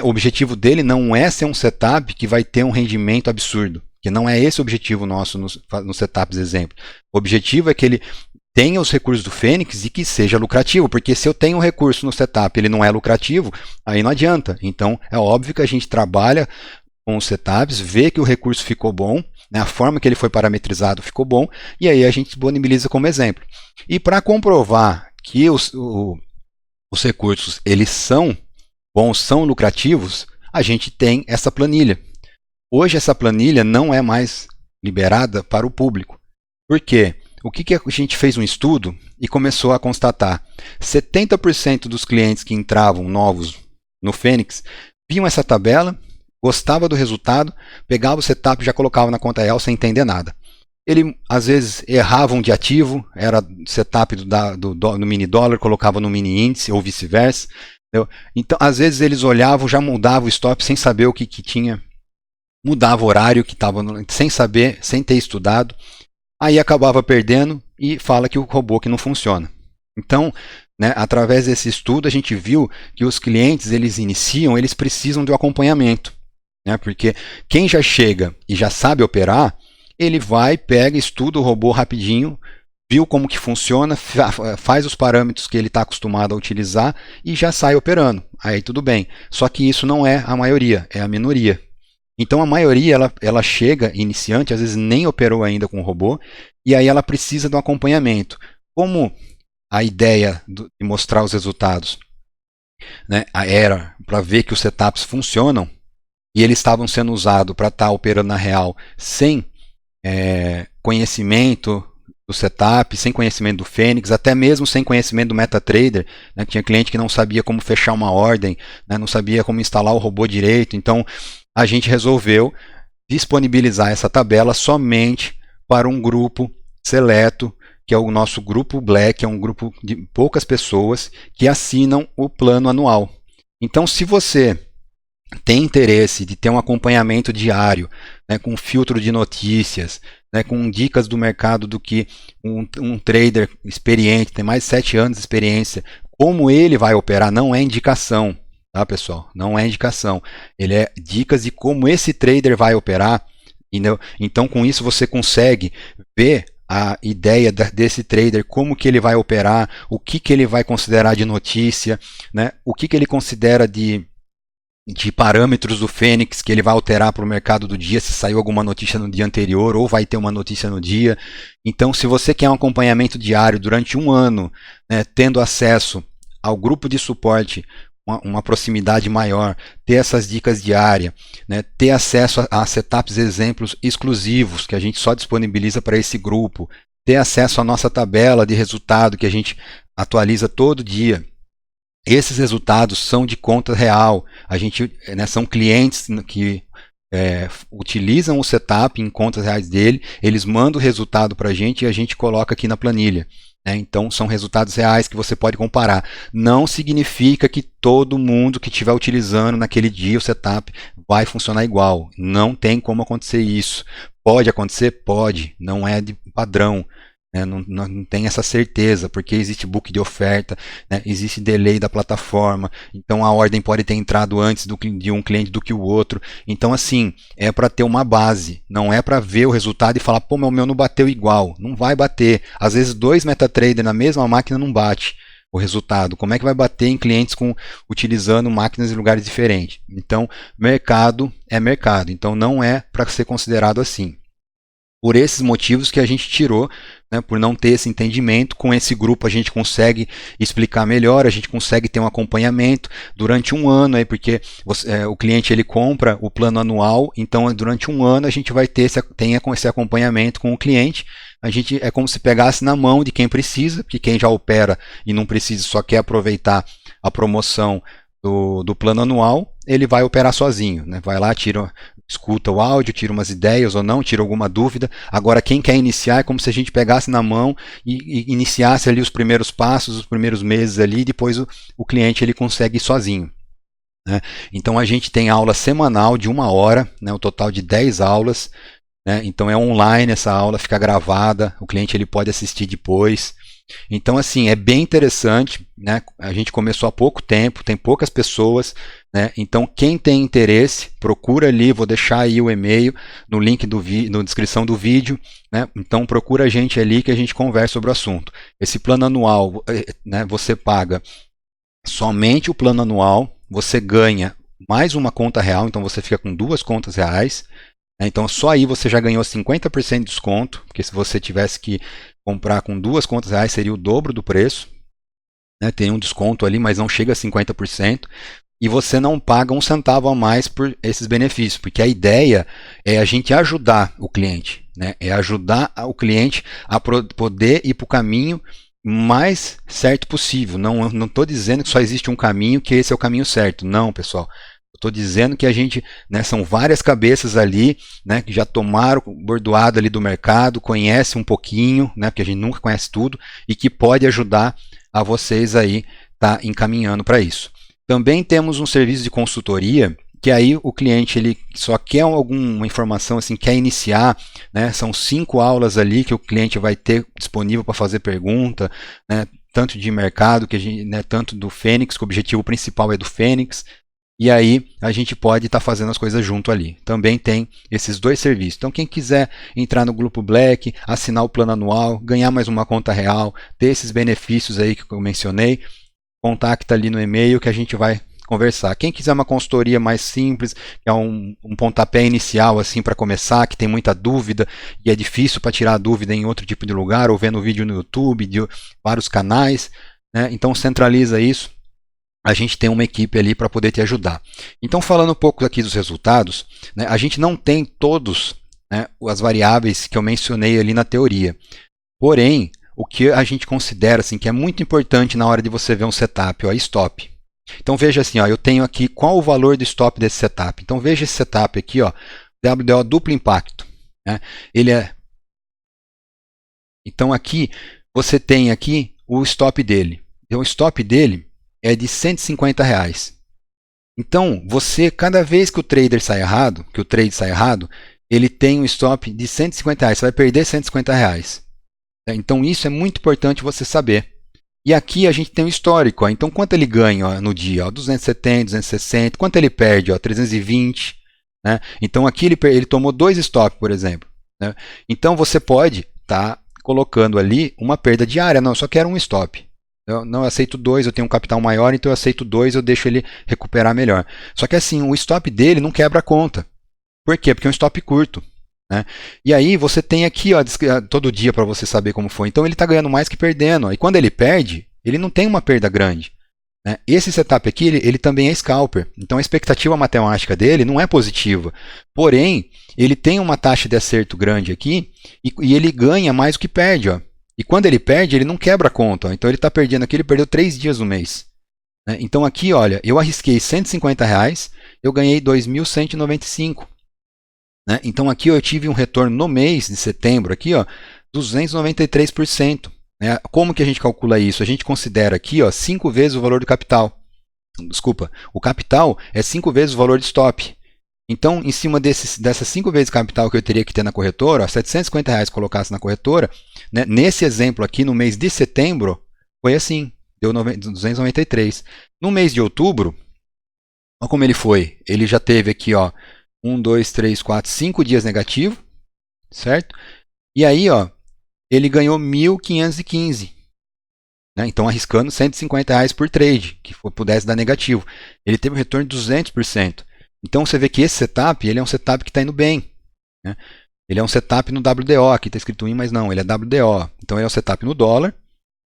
O objetivo dele não é ser um setup que vai ter um rendimento absurdo, que não é esse o objetivo nosso nos setups exemplo. O objetivo é que ele tenha os recursos do Fênix e que seja lucrativo, porque se eu tenho um recurso no setup e ele não é lucrativo, aí não adianta. Então é óbvio que a gente trabalha com os setups, vê que o recurso ficou bom, a forma que ele foi parametrizado ficou bom, e aí a gente disponibiliza como exemplo. E para comprovar que os recursos eles são bons, são lucrativos, a gente tem essa planilha. Hoje essa planilha não é mais liberada para o público. Por quê? O que a gente fez um estudo e começou a constatar? 70% dos clientes que entravam novos no Fênix viam essa tabela, gostava do resultado, pegava o setup e já colocava na conta real sem entender nada. Ele, às vezes, erravam de ativo, era setup no mini dólar, colocava no mini índice ou vice-versa. Então, às vezes, eles olhavam, já mudavam o stop sem saber o que tinha, mudava o horário que estava, sem saber, sem ter estudado. Aí acabava perdendo e fala que o robô que não funciona. Então, através desse estudo, a gente viu que os clientes, eles precisam de um acompanhamento. Porque quem já chega e já sabe operar, ele vai, pega, estuda o robô rapidinho, viu como que funciona, faz os parâmetros que ele está acostumado a utilizar e já sai operando. Aí tudo bem. Só que isso não é a maioria, é a minoria. Então a maioria ela chega iniciante, às vezes nem operou ainda com o robô, e aí ela precisa de um acompanhamento. Como a ideia de mostrar os resultados era para ver que os setups funcionam, e eles estavam sendo usados para estar operando na real sem conhecimento do setup, sem conhecimento do Fênix, até mesmo sem conhecimento do MetaTrader. Tinha cliente que não sabia como fechar uma ordem, não sabia como instalar o robô direito. Então a gente resolveu disponibilizar essa tabela somente para um grupo seleto, que é o nosso grupo Black, é um grupo de poucas pessoas que assinam o plano anual. Então, se você tem interesse de ter um acompanhamento diário, né, com filtro de notícias, né, com dicas do mercado do que um trader experiente, tem mais de 7 anos de experiência, como ele vai operar, não é indicação, tá, pessoal? Não é indicação. Ele é dicas de como esse trader vai operar. Entendeu? Então, com isso, você consegue ver a ideia desse trader, como que ele vai operar, o que ele vai considerar de notícia, né? O que ele considera de parâmetros do Fênix que ele vai alterar para o mercado do dia, se saiu alguma notícia no dia anterior ou vai ter uma notícia no dia. Então, se você quer um acompanhamento diário durante um ano, né, tendo acesso ao grupo de suporte, uma proximidade maior, ter essas dicas diárias, né, ter acesso a setups exemplos exclusivos que a gente só disponibiliza para esse grupo, ter acesso à nossa tabela de resultado que a gente atualiza todo dia. Esses resultados são de conta real. A gente, né, são clientes que utilizam o setup em contas reais dele, eles mandam o resultado para a gente e a gente coloca aqui na planilha. Então, são resultados reais que você pode comparar. Não significa que todo mundo que estiver utilizando naquele dia o setup vai funcionar igual. Não tem como acontecer isso. Pode acontecer? Pode. Não é de padrão. Não tem essa certeza, porque existe book de oferta, né? Existe delay da plataforma, então a ordem pode ter entrado antes de um cliente do que o outro. Então, assim, é para ter uma base, não é para ver o resultado e falar, pô, meu não bateu igual. Não vai bater. Às vezes, 2 MetaTrader na mesma máquina não bate o resultado. Como é que vai bater em clientes utilizando máquinas em lugares diferentes? Então, mercado é mercado, então não é para ser considerado assim. Por esses motivos que a gente tirou, né, por não ter esse entendimento, com esse grupo a gente consegue explicar melhor, a gente consegue ter um acompanhamento durante um ano, aí, porque o cliente ele compra o plano anual, então durante um ano a gente vai ter esse acompanhamento com o cliente. A gente é como se pegasse na mão de quem precisa, porque quem já opera e não precisa, só quer aproveitar a promoção do plano anual, ele vai operar sozinho, né? Vai lá, escuta o áudio, tira umas ideias ou não, tira alguma dúvida. Agora, quem quer iniciar é como se a gente pegasse na mão e iniciasse ali os primeiros passos, os primeiros meses ali, e depois o cliente ele consegue ir sozinho. Né? Então, a gente tem aula semanal de 1 hora, né? Um total de 10 aulas. Né? Então, é online essa aula, fica gravada, o cliente ele pode assistir depois. Então, assim, é bem interessante, né? A gente começou há pouco tempo, tem poucas pessoas, né? Então, quem tem interesse, procura ali, vou deixar aí o e-mail no link na descrição do vídeo, né? Então, procura a gente ali que a gente conversa sobre o assunto. Esse plano anual, né, você paga somente o plano anual, você ganha mais uma conta real, então você fica com 2 contas reais. Então, só aí você já ganhou 50% de desconto, porque se você tivesse que comprar com 2 contas reais, seria o dobro do preço. Né? Tem um desconto ali, mas não chega a 50%. E você não paga 1 centavo a mais por esses benefícios, porque a ideia é a gente ajudar o cliente. Né? É ajudar o cliente a poder ir para o caminho mais certo possível. Não estou dizendo que só existe um caminho, que esse é o caminho certo. Não, pessoal. Estou dizendo que a gente, né, são várias cabeças ali, né, que já tomaram bordoado ali do mercado, conhece um pouquinho, né, porque a gente nunca conhece tudo, e que pode ajudar a vocês aí tá encaminhando para isso. Também temos um serviço de consultoria, que aí o cliente ele só quer alguma informação, assim, quer iniciar, né, são 5 aulas ali que o cliente vai ter disponível para fazer pergunta, né, tanto de mercado, que a gente, né, tanto do Fênix, que o objetivo principal é do Fênix. E aí a gente pode estar fazendo as coisas junto ali. Também tem esses 2 serviços. Então quem quiser entrar no grupo Black, assinar o plano anual, ganhar mais uma conta real, ter esses benefícios aí que eu mencionei, contacta ali no e-mail que a gente vai conversar. Quem quiser uma consultoria mais simples, que é um pontapé inicial assim para começar, que tem muita dúvida e é difícil para tirar a dúvida em outro tipo de lugar, ou vendo vídeo no YouTube, de vários canais, né? Então centraliza isso. A gente tem uma equipe ali para poder te ajudar. Então, falando um pouco aqui dos resultados, né, a gente não tem todos, né, as variáveis que eu mencionei ali na teoria. Porém, o que a gente considera assim, que é muito importante na hora de você ver um setup, ó, stop. Então, veja assim, ó, eu tenho aqui qual o valor do stop desse setup. Então, veja esse setup aqui, ó, WDO duplo impacto. Né, ele é... Então, aqui, você tem aqui o stop dele. Então, o stop dele é de R$150. Então, você, cada vez que o trade sai errado, ele tem um stop de R$ 150. Você vai perder R$ 150. Então, isso é muito importante você saber. E aqui a gente tem um histórico. Ó. Então, quanto ele ganha ó, no dia? Ó, 270, 260. Quanto ele perde? Ó, 320. Né? Então, aqui ele tomou 2 stops, por exemplo. Né? Então, você pode estar colocando ali uma perda diária. Não, eu só quero um stop. Eu não aceito 2, eu tenho um capital maior, então eu aceito 2, eu deixo ele recuperar melhor. Só que assim, o stop dele não quebra a conta. Por quê? Porque é um stop curto. Né? E aí você tem aqui ó, todo dia para você saber como foi. Então ele está ganhando mais que perdendo. Ó. E quando ele perde, ele não tem uma perda grande. Né? Esse setup aqui, ele também é scalper. Então a expectativa matemática dele não é positiva. Porém, ele tem uma taxa de acerto grande aqui e ele ganha mais do que perde. Ó. E quando ele perde, ele não quebra a conta. Ó. Então ele está perdendo aqui, ele perdeu 3 dias no mês. Né? Então aqui, olha, eu arrisquei R$ 150, eu ganhei 2.195. Né? Então aqui eu tive um retorno no mês de setembro, aqui, ó, 293%. Né? Como que a gente calcula isso? A gente considera aqui ó, 5 vezes o valor do capital. Desculpa, o capital é 5 vezes o valor de stop. Então, em cima dessas 5 vezes capital que eu teria que ter na corretora, R$ 750 colocasse na corretora, né, nesse exemplo aqui, no mês de setembro, foi assim, deu 293. No mês de outubro, olha como ele foi. Ele já teve aqui, ó, 1, 2, 3, 4, 5 dias negativo, certo? E aí, ó, ele ganhou 1.515. Né? Então, arriscando R$ 150 por trade, que pudesse dar negativo. Ele teve um retorno de 200%. Então, você vê que esse setup, ele é um setup que está indo bem. Né? Ele é um setup no WDO, aqui está escrito IN, mas não, ele é WDO. Então, ele é um setup no dólar,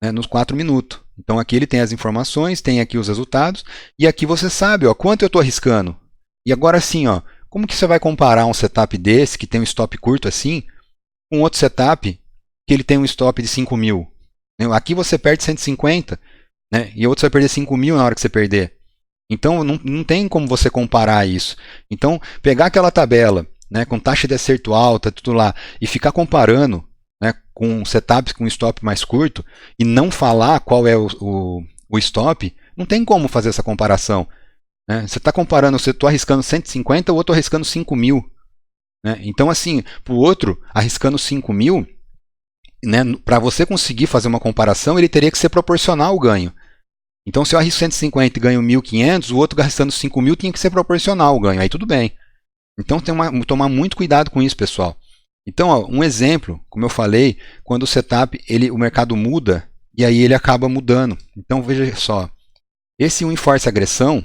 né, nos 4 minutos. Então, aqui ele tem as informações, tem aqui os resultados, e aqui você sabe ó, quanto eu estou arriscando. E agora sim, ó, como que você vai comparar um setup desse, que tem um stop curto assim, com outro setup que ele tem um stop de 5.000? Aqui você perde 150, né? E outro você vai perder 5.000 na hora que você perder. Então não tem como você comparar isso. Então pegar aquela tabela, né, com taxa de acerto alta, tudo lá, e ficar comparando, né, com setups com stop mais curto e não falar qual é o stop, não tem como fazer essa comparação. Né? Você está comparando, você está arriscando 150, o outro arriscando 5.000. Né? Então assim, para o outro arriscando 5.000, né, para você conseguir fazer uma comparação, ele teria que ser proporcional ao ganho. Então, se eu arrisco 150 e ganho 1.500, o outro gastando 5.000 tinha que ser proporcional ao ganho. Aí tudo bem. Então, tem que tomar muito cuidado com isso, pessoal. Então, ó, um exemplo, como eu falei, quando o setup, o mercado muda e aí ele acaba mudando. Então, veja só. Esse WinForce agressão,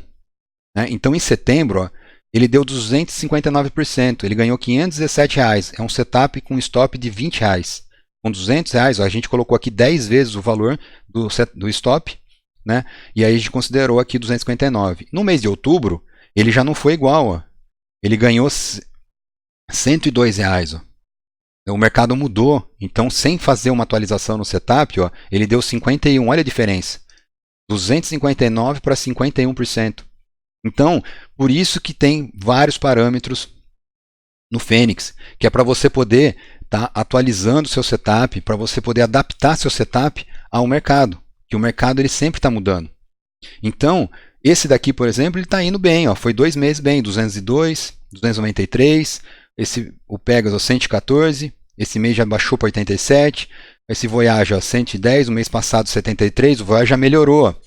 né, então em setembro, ó, ele deu 259%. Ele ganhou R$517. É um setup com stop de R$20. Com R$200, ó, a gente colocou aqui 10 vezes o valor do stop. Né? E aí a gente considerou aqui 259. No mês de outubro, ele já não foi igual. Ó. Ele ganhou R$102. Ó. O mercado mudou. Então, sem fazer uma atualização no setup, ó, ele deu 51. Olha a diferença. 259 para 51%. Então, por isso que tem vários parâmetros no Fênix, que é para você poder estar atualizando o seu setup, para você poder adaptar seu setup ao mercado. Que o mercado ele sempre está mudando. Então, esse daqui, por exemplo, ele está indo bem. Ó, foi 2 meses bem, 202, 293. O Pegasus 114. Esse mês já baixou para 87. Esse Voyage ó, 110. O mês passado 73. O Voyage já melhorou.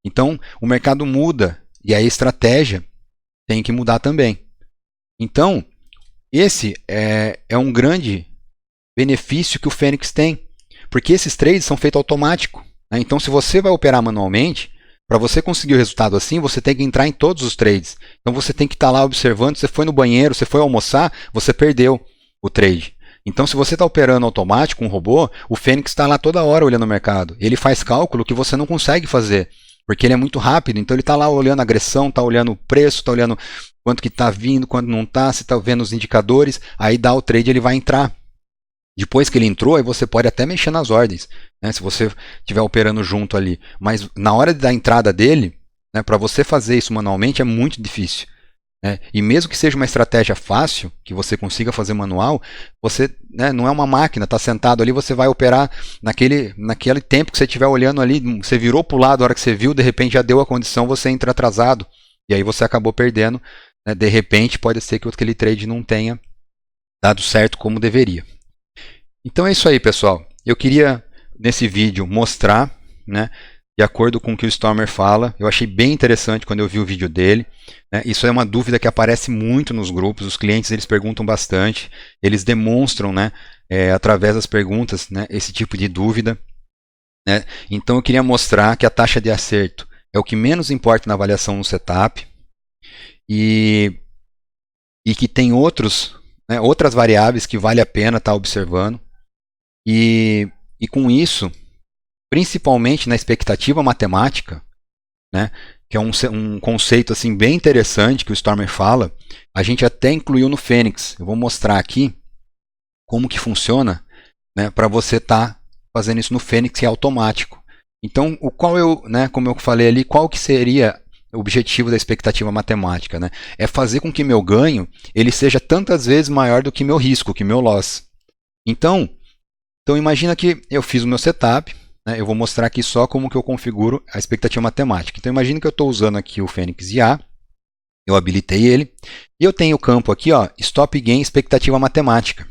Então, o mercado muda. E a estratégia tem que mudar também. Então, esse é um grande benefício que o Fênix tem. Porque esses trades são feitos automático. Então, se você vai operar manualmente, para você conseguir o resultado assim, você tem que entrar em todos os trades. Então, você tem que estar lá observando. Você foi no banheiro, você foi almoçar, você perdeu o trade. Então, se você está operando automático, um robô, o Fênix está lá toda hora olhando o mercado. Ele faz cálculo que você não consegue fazer, porque ele é muito rápido. Então, ele está lá olhando a agressão, está olhando o preço, está olhando quanto que está vindo, quanto não está, se está vendo os indicadores. Aí dá o trade, ele vai entrar. Depois que ele entrou, aí você pode até mexer nas ordens, né, se você estiver operando junto ali. Mas na hora da entrada dele, né, para você fazer isso manualmente é muito difícil. Né? E mesmo que seja uma estratégia fácil, que você consiga fazer manual, você não é uma máquina, está sentado ali, você vai operar naquele tempo que você estiver olhando ali, você virou para o lado, a hora que você viu, de repente já deu a condição, você entra atrasado. E aí você acabou perdendo, né? De repente pode ser que aquele trade não tenha dado certo como deveria. Então é isso aí, pessoal. Eu queria nesse vídeo mostrar, né, de acordo com o que o Stormer fala. Eu achei bem interessante quando eu vi o vídeo dele, né? Isso é uma dúvida que aparece muito nos grupos. Os clientes eles perguntam bastante, eles demonstram, né, através das perguntas, né, esse tipo de dúvida, né? Então eu queria mostrar que a taxa de acerto é o que menos importa na avaliação no setup e que tem outras variáveis que vale a pena estar observando. E com isso, principalmente na expectativa matemática, né, que é um conceito assim, bem interessante que o Stormer fala, a gente até incluiu no Fênix. Eu vou mostrar aqui como que funciona, né, para você estar fazendo isso no Fênix, que é automático. Então, como eu falei ali, qual que seria o objetivo da expectativa matemática? Né? É fazer com que meu ganho ele seja tantas vezes maior do que meu risco, que meu loss. Então imagina que eu fiz o meu setup, né? Eu vou mostrar aqui só como que eu configuro a expectativa matemática. Então imagina que eu estou usando aqui o Fênix IA, eu habilitei ele, e eu tenho o campo aqui, ó, Stop Gain Expectativa Matemática.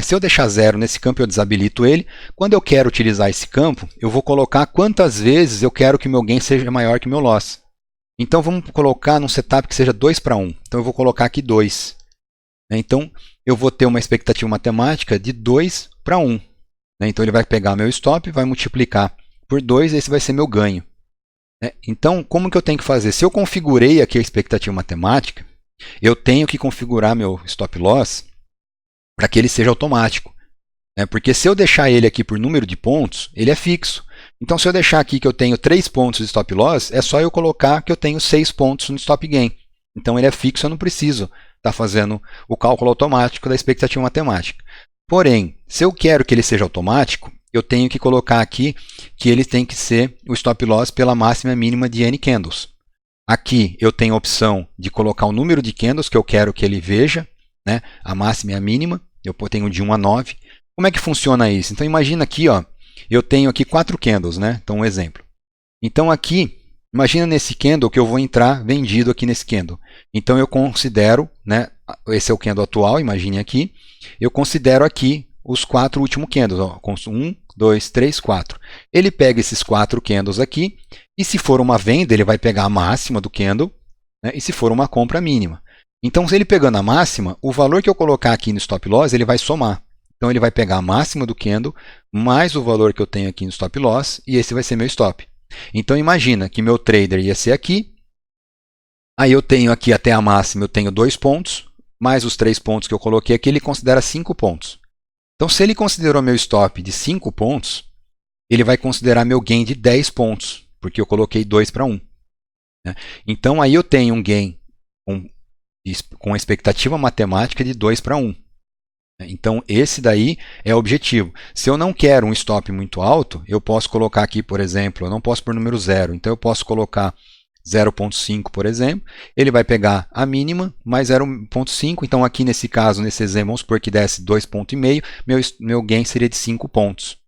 Se eu deixar 0 nesse campo, eu desabilito ele. Quando eu quero utilizar esse campo, eu vou colocar quantas vezes eu quero que meu gain seja maior que meu loss. Então vamos colocar num setup que seja 2 para 1. Então eu vou colocar aqui 2. Então eu vou ter uma expectativa matemática de 2 para 1. Então ele vai pegar meu stop, vai multiplicar por 2, esse vai ser meu ganho. Então, como que eu tenho que fazer? Se eu configurei aqui a expectativa matemática, eu tenho que configurar meu stop loss para que ele seja automático. Porque se eu deixar ele aqui por número de pontos, ele é fixo. Então, se eu deixar aqui que eu tenho 3 pontos de stop loss, é só eu colocar que eu tenho 6 pontos no stop gain. Então, ele é fixo, eu não preciso estar fazendo o cálculo automático da expectativa matemática. Porém, se eu quero que ele seja automático, eu tenho que colocar aqui que ele tem que ser o stop loss pela máxima e mínima de N candles. Aqui eu tenho a opção de colocar o número de candles que eu quero que ele veja, né? A máxima e a mínima. Eu tenho de 1 a 9. Como é que funciona isso? Então imagina aqui, ó, eu tenho aqui 4 candles, né? Então um exemplo. Então aqui, imagina nesse candle que eu vou entrar vendido aqui nesse candle. Então eu considero, né, esse é o candle atual, imagine aqui, eu considero aqui os 4 últimos candles, ó, 1, 2, 3, 4. Ele pega esses 4 candles aqui, e se for uma venda, ele vai pegar a máxima do candle, né, e se for uma compra, a mínima. Então, se ele pegando a máxima, o valor que eu colocar aqui no stop loss, ele vai somar. Então, ele vai pegar a máxima do candle, mais o valor que eu tenho aqui no stop loss, e esse vai ser meu stop. Então, imagina que meu trader ia ser aqui, aí eu tenho aqui até a máxima, eu tenho 2 pontos, mais os 3 pontos que eu coloquei aqui, ele considera 5 pontos. Então, se ele considerou meu stop de 5 pontos, ele vai considerar meu gain de 10 pontos, porque eu coloquei 2 para 1. Então, aí eu tenho um gain com a expectativa matemática de 2 para 1. Então, esse daí é o objetivo. Se eu não quero um stop muito alto, eu posso colocar aqui, por exemplo, eu não posso pôr número 0. Então, eu posso colocar 0,5, por exemplo. Ele vai pegar a mínima mais 0,5. Então, aqui nesse caso, nesse exemplo, vamos supor que desse 2,5. Meu gain seria de 5 pontos.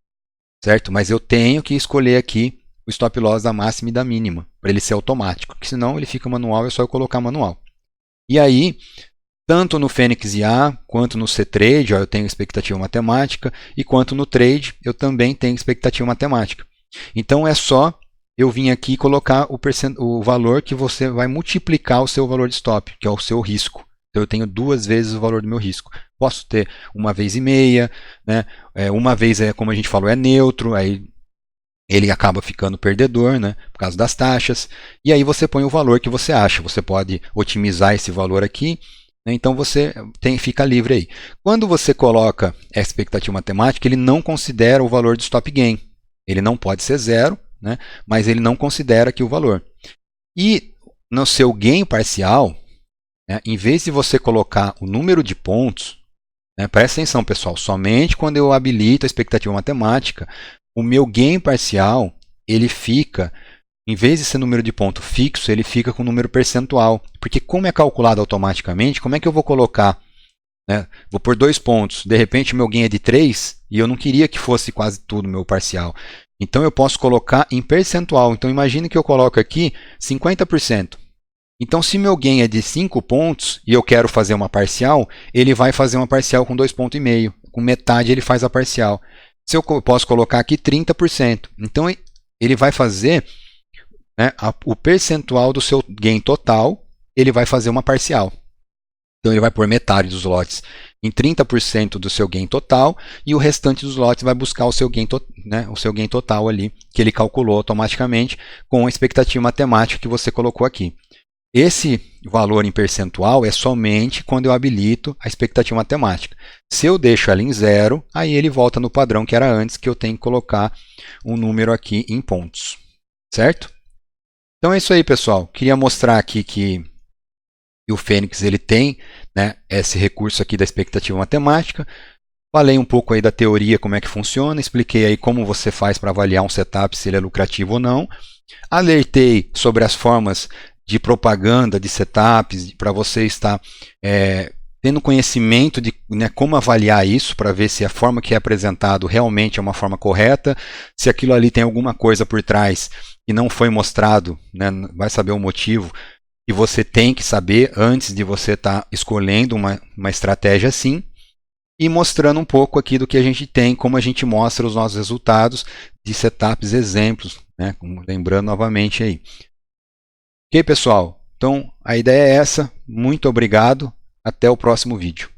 Certo? Mas eu tenho que escolher aqui o stop loss da máxima e da mínima, para ele ser automático. Porque senão ele fica manual, é só eu colocar manual. E aí, tanto no Fênix IA, quanto no C-Trade, eu tenho expectativa matemática, e quanto no Trade, eu também tenho expectativa matemática. Então, é só eu vir aqui e colocar o valor que você vai multiplicar o seu valor de stop, que é o seu risco. Então, eu tenho 2 vezes o valor do meu risco. Posso ter 1,5 vezes, né? Uma vez, como a gente falou, é neutro, aí ele acaba ficando perdedor, né, por causa das taxas. E aí você põe o valor que você acha. Você pode otimizar esse valor aqui, né, então você fica livre aí. Quando você coloca a expectativa matemática, ele não considera o valor de stop gain. Ele não pode ser 0, né, mas ele não considera aqui o valor. E no seu gain parcial, né, em vez de você colocar o número de pontos, né, presta atenção, pessoal, somente quando eu habilito a expectativa matemática, o meu gain parcial, ele fica, em vez de ser número de ponto fixo, ele fica com número percentual. Porque como é calculado automaticamente, como é que eu vou colocar? Né? Vou pôr 2 pontos, de repente o meu gain é de 3, e eu não queria que fosse quase tudo meu parcial. Então eu posso colocar em percentual. Então imagine que eu coloco aqui 50%. Então se meu gain é de 5 pontos e eu quero fazer uma parcial, ele vai fazer uma parcial com 2,5 pontos. Com metade ele faz a parcial. Se eu posso colocar aqui 30%. Então ele vai fazer, né, o percentual do seu gain total, ele vai fazer uma parcial. Então ele vai pôr metade dos lotes em 30% do seu gain total e o restante dos lotes vai buscar o seu gain, né, o seu gain total ali, que ele calculou automaticamente com a expectativa matemática que você colocou aqui. Esse valor em percentual é somente quando eu habilito a expectativa matemática. Se eu deixo ela em zero, aí ele volta no padrão que era antes, que eu tenho que colocar um número aqui em pontos. Certo? Então é isso aí, pessoal. Queria mostrar aqui que o Fênix ele tem, né, esse recurso aqui da expectativa matemática. Falei um pouco aí da teoria, como é que funciona, expliquei aí como você faz para avaliar um setup, se ele é lucrativo ou não. Alertei sobre as formas de propaganda de setups, para você estar tendo conhecimento de, né, como avaliar isso, para ver se a forma que é apresentado realmente é uma forma correta, se aquilo ali tem alguma coisa por trás que não foi mostrado, né, vai saber o motivo, e você tem que saber antes de você estar escolhendo uma estratégia assim, e mostrando um pouco aqui do que a gente tem, como a gente mostra os nossos resultados de setups exemplos, né? Lembrando novamente aí. Ok, pessoal? Então, a ideia é essa. Muito obrigado. Até o próximo vídeo.